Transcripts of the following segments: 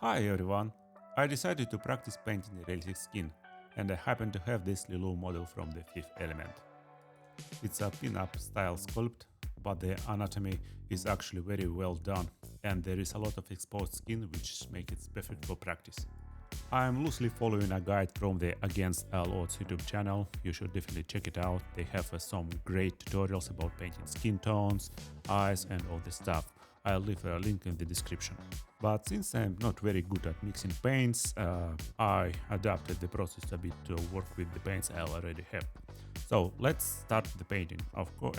Hi everyone! I decided to practice painting realistic skin, and I happen to have this Leeloo model from the Fifth Element. It's a pin-up style sculpt, but the anatomy is actually very well done, and there is a lot of exposed skin which makes it perfect for practice. I'm loosely following a guide from the Against All Odds YouTube channel. You should definitely check it out. They have some great tutorials about painting skin tones, eyes and all this stuff. I'll leave a link in the description. But since I'm not very good at mixing paints, I adapted the process a bit to work with the paints I already have. So let's start the painting,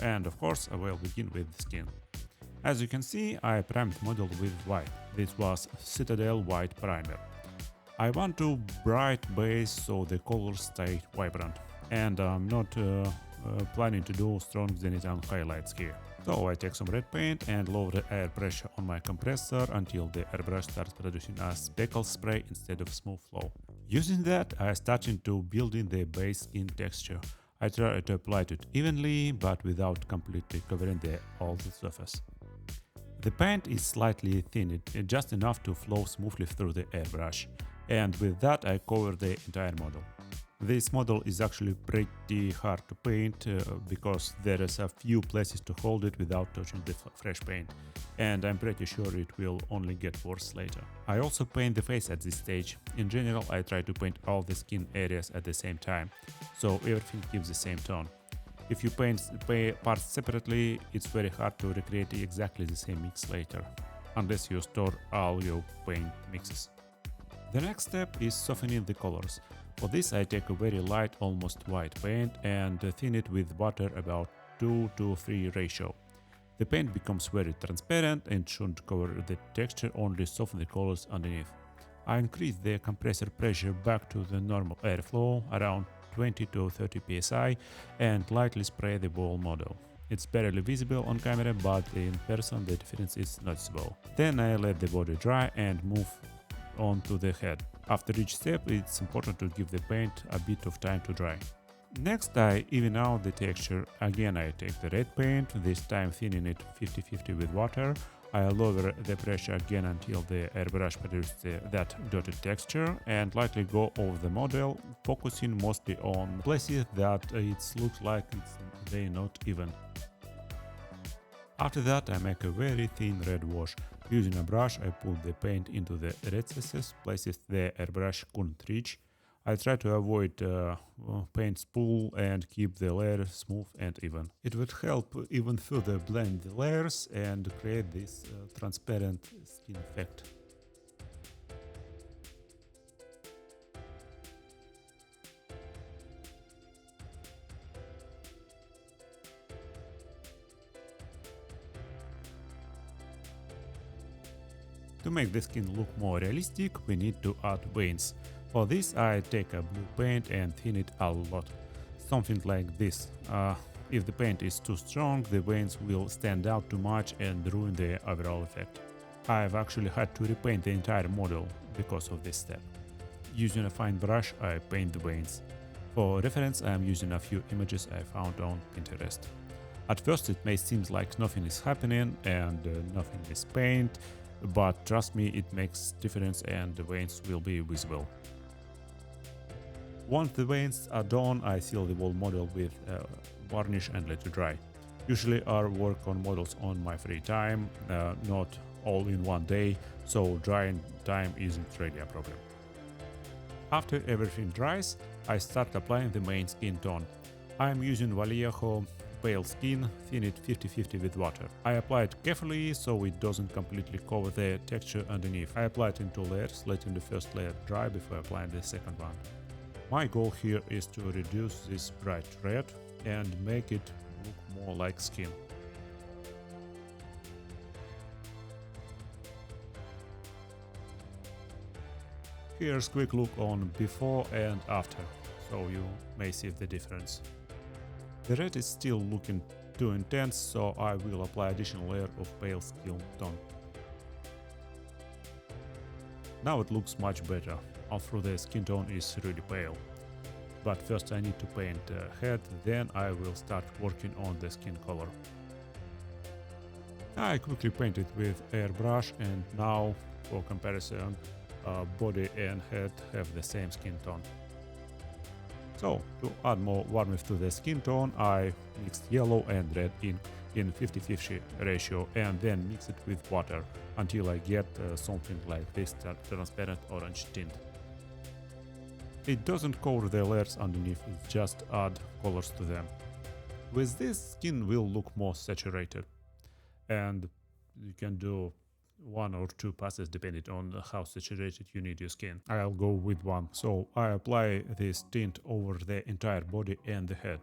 and of course I will begin with the skin. As you can see, I primed the model with white. This was Citadel White Primer. I want to bright base so the colors stay vibrant, and I'm not planning to do strong zenithal highlights here. So I take some red paint and lower the air pressure on my compressor until the airbrush starts producing a speckle spray instead of smooth flow. Using that, I started to build in the base skin texture. I try to apply it evenly, but without completely covering all the surface. The paint is slightly thinned, just enough to flow smoothly through the airbrush, and with that I cover the entire model. This model is actually pretty hard to paint because there is a few places to hold it without touching the fresh paint, and I'm pretty sure it will only get worse later. I also paint the face at this stage. In general, I try to paint all the skin areas at the same time, so everything gives the same tone. If you paint parts separately, it's very hard to recreate exactly the same mix later, unless you store all your paint mixes. The next step is softening the colors. For this I take a very light, almost white paint and thin it with water about 2:3 ratio. The paint becomes very transparent and shouldn't cover the texture, only soften the colors underneath. I increase the compressor pressure back to the normal airflow, around 20 to 30 psi, and lightly spray the whole model. It's barely visible on camera, but in person the difference is noticeable. Then I let the body dry and move on to the head. After each step, it's important to give the paint a bit of time to dry. Next, I even out the texture. Again, I take the red paint, this time thinning it 50-50 with water. I lower the pressure again until the airbrush produces that dotted texture, and lightly go over the model, focusing mostly on places that it looks like they're not even. After that, I make a very thin red wash. Using a brush, I put the paint into the recesses, places the airbrush couldn't reach. I try to avoid paint spool and keep the layer smooth and even. It would help even further blend the layers and create this transparent skin effect. To make the skin look more realistic, we need to add veins. For this I take a blue paint and thin it a lot. Something like this. If the paint is too strong, the veins will stand out too much and ruin the overall effect. I've actually had to repaint the entire model because of this step. Using a fine brush, I paint the veins. For reference, I am using a few images I found on Pinterest. At first it may seem like nothing is happening and nothing is paint, but trust me, it makes difference and the veins will be visible. Once the veins are done, I seal the whole model with varnish and let it dry. Usually I work on models on my free time, not all in one day, so drying time isn't really a problem. After everything dries, I start applying the main skin tone. I am using Vallejo Pale Skin, thin it 50-50 with water. I apply it carefully so it doesn't completely cover the texture underneath. I apply it in 2 layers, letting the first layer dry before applying the second one. My goal here is to reduce this bright red and make it look more like skin. Here's a quick look on before and after, so you may see the difference. The red is still looking too intense, so I will apply additional layer of pale skin tone. Now it looks much better, although the skin tone is really pale. But first I need to paint the head, then I will start working on the skin color. I quickly paint it with airbrush, and now for comparison body and head have the same skin tone. So, to add more warmth to the skin tone, I mixed yellow and red in 50-50 ratio and then mix it with water until I get something like this transparent orange tint. It doesn't cover the layers underneath, it just adds colors to them. With this, skin will look more saturated, and you can do 1 or 2 passes depending on how saturated you need your skin. I'll go with 1. So I apply this tint over the entire body and the head.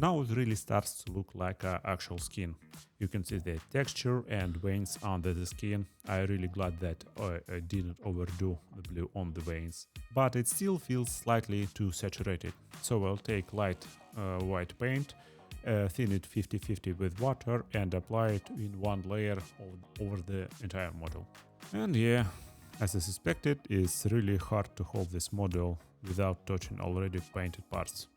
Now it really starts to look like actual skin. You can see the texture and veins under the skin. I'm really glad that I didn't overdo the blue on the veins. But it still feels slightly too saturated. So I'll take light white paint, thin it 50-50 with water and apply it in one layer over the entire model. And yeah, as I suspected, it's really hard to hold this model without touching already painted parts.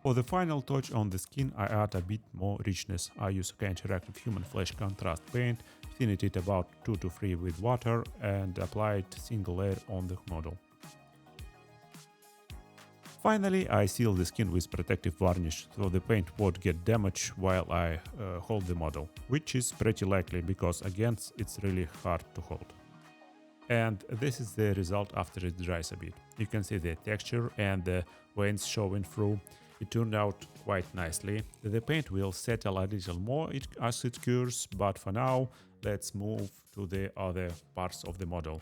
For the final touch on the skin, I add a bit more richness. I use interactive human flesh contrast paint, thin it about 2 to 3 with water and apply it single layer on the model. Finally, I seal the skin with protective varnish so the paint won't get damaged while I hold the model, which is pretty likely because again it's really hard to hold. And this is the result after it dries a bit. You can see the texture and the veins showing through. It turned out quite nicely. The paint will settle a little more as it cures, but for now, let's move to the other parts of the model.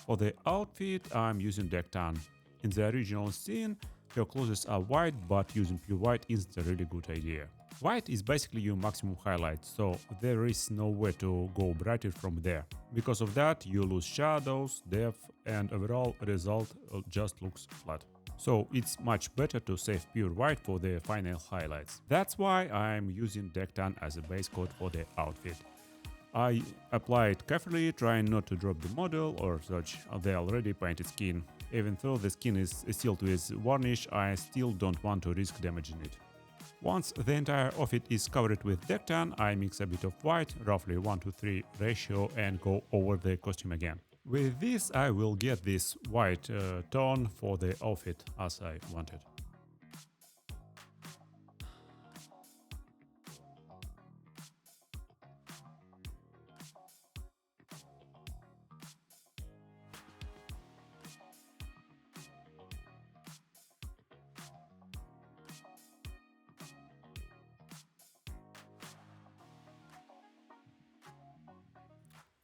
For the outfit, I'm using dark tan. In the original scene, her clothes are white, but using pure white isn't a really good idea. White is basically your maximum highlight, so there is no way to go brighter from there. Because of that, you lose shadows, depth, and overall result just looks flat. So it's much better to save pure white for the final highlights. That's why I'm using dark tan as a base coat for the outfit. I apply it carefully, trying not to drop the model or touch the already painted skin. Even though the skin is sealed with varnish, I still don't want to risk damaging it. Once the entire outfit is covered with dark tan, I mix a bit of white, roughly 1:3 ratio, and go over the costume again. With this, I will get this white tone for the outfit as I wanted.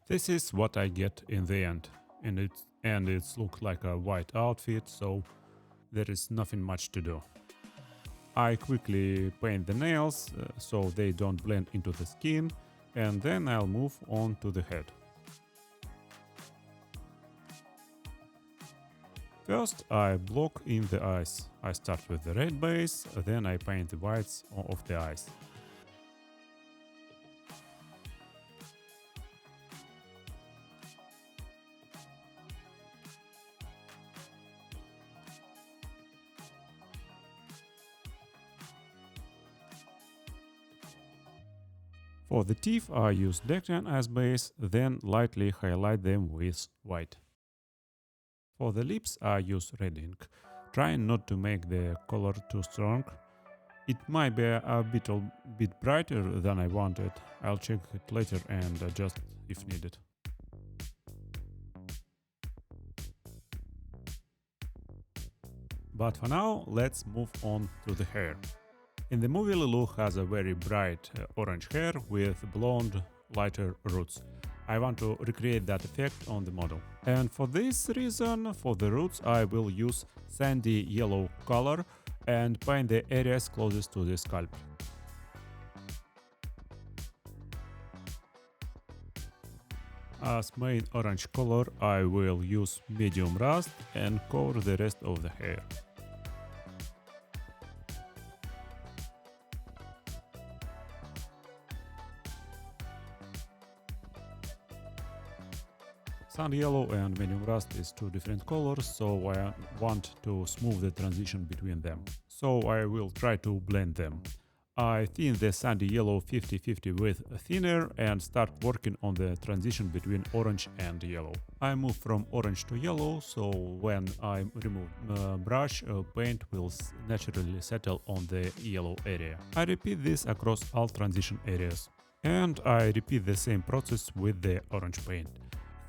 This is what I get in the end, and it's look like a white outfit, so there is nothing much to do. I quickly paint the nails so they don't blend into the skin, and then I'll move on to the head. First, I block in the eyes. I start with the red base, then I paint the whites of the eyes. For the teeth, I use dark tan as base, then lightly highlight them with white. For the lips, I use red ink, trying not to make the color too strong. It might be a bit brighter than I wanted. I'll check it later and adjust if needed. But for now, let's move on to the hair. In the movie, Leeloo has a very bright orange hair with blonde, lighter roots. I want to recreate that effect on the model. And for this reason, for the roots, I will use sandy yellow color and paint the areas closest to the scalp. As main orange color, I will use medium rust and cover the rest of the hair. Sand yellow and medium rust is two different colors, so I want to smooth the transition between them. So I will try to blend them. I thin the sandy yellow 50-50 with a thinner and start working on the transition between orange and yellow. I move from orange to yellow, so when I remove brush, paint will naturally settle on the yellow area. I repeat this across all transition areas. And I repeat the same process with the orange paint.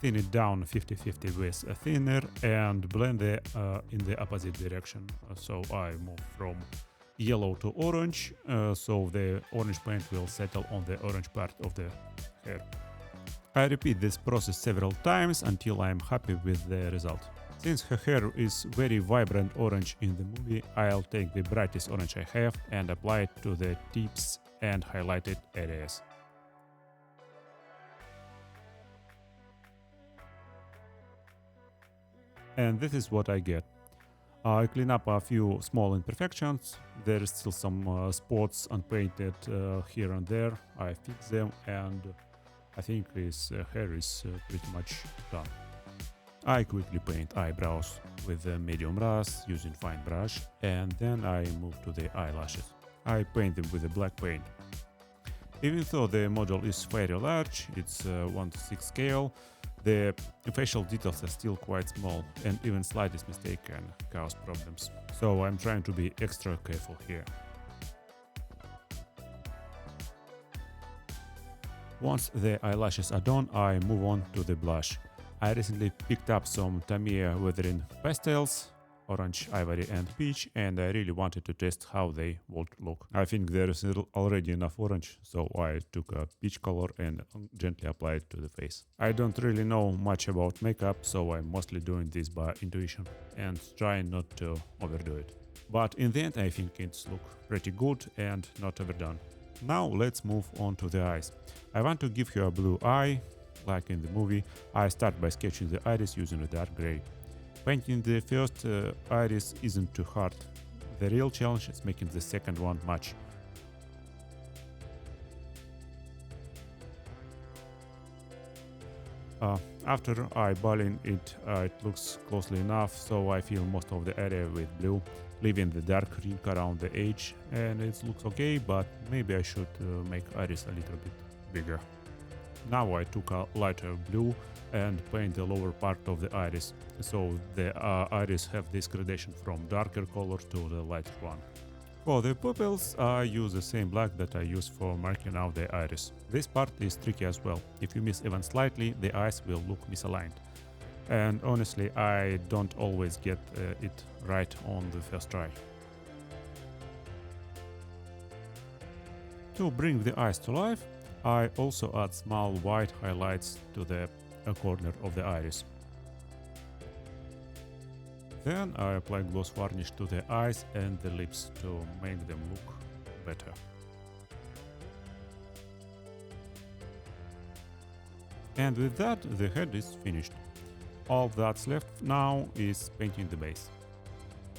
Thin it down 50-50 with a thinner and blend it in the opposite direction. So I move from yellow to orange, so the orange paint will settle on the orange part of the hair. I repeat this process several times until I am happy with the result. Since her hair is very vibrant orange in the movie, I'll take the brightest orange I have and apply it to the tips and highlighted areas. And this is what I get. I clean up a few small imperfections. There is still some spots unpainted here and there. I fix them and I think his hair is pretty much done. I quickly paint eyebrows with a medium rust using fine brush, and then I move to the eyelashes. I paint them with a black paint. Even though the model is very large, it's 1:6 scale, the facial details are still quite small, and even slightest mistake can cause problems. So I'm trying to be extra careful here. Once the eyelashes are done, I move on to the blush. I recently picked up some Tamiya Weathering pastels, orange, ivory and peach, and I really wanted to test how they would look. I think there is already enough orange, so I took a peach color and gently applied it to the face. I don't really know much about makeup, so I'm mostly doing this by intuition and trying not to overdo it. But in the end I think it's look pretty good and not overdone. Now let's move on to the eyes. I want to give her a blue eye, like in the movie. I start by sketching the iris using a dark gray. Painting the first iris isn't too hard. The real challenge is making the second one match. After eyeballing it, it looks closely enough, so I fill most of the area with blue, leaving the dark rink around the edge, and it looks okay, but maybe I should make iris a little bit bigger. Now I took a lighter blue and paint the lower part of the iris, so the iris have this gradation from darker color to the lighter one. For the pupils, I use the same black that I use for marking out the iris. This part is tricky as well. If you miss even slightly, the eyes will look misaligned. And honestly, I don't always get it right on the first try. To bring the eyes to life, I also add small white highlights to the corner of the iris. Then I apply gloss varnish to the eyes and the lips to make them look better. And with that, the head is finished. All that's left now is painting the base.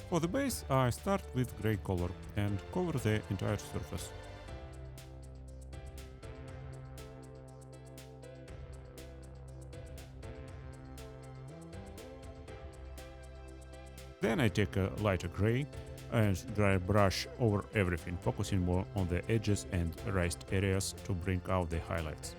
For the base, I start with gray color and cover the entire surface. Then I take a lighter gray and dry brush over everything, focusing more on the edges and raised areas to bring out the highlights.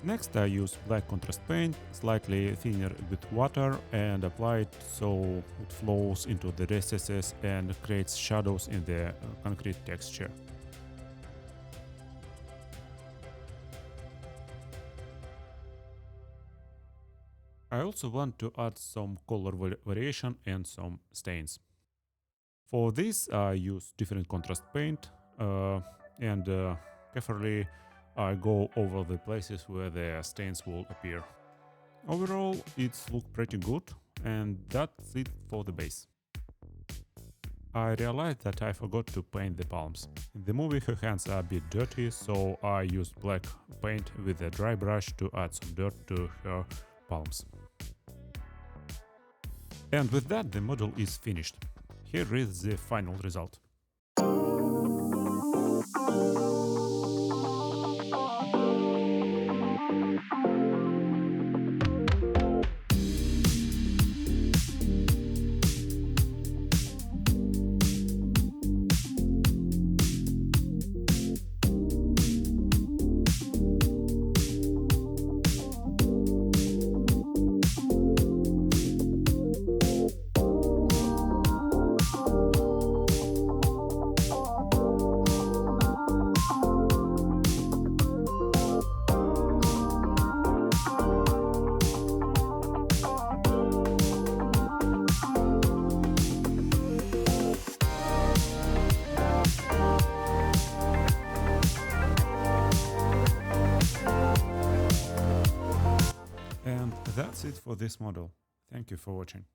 Next I use black contrast paint, slightly thinner with water, and apply it so it flows into the recesses and creates shadows in the concrete texture. I also want to add some color variation and some stains. For this I use different contrast paint and carefully I go over the places where the stains will appear. Overall, it's looked pretty good, and that's it for the base. I realized that I forgot to paint the palms. In the movie her hands are a bit dirty, so I used black paint with a dry brush to add some dirt to her palms. And with that, the model is finished. Here is the final result. And that's it for this model. Thank you for watching.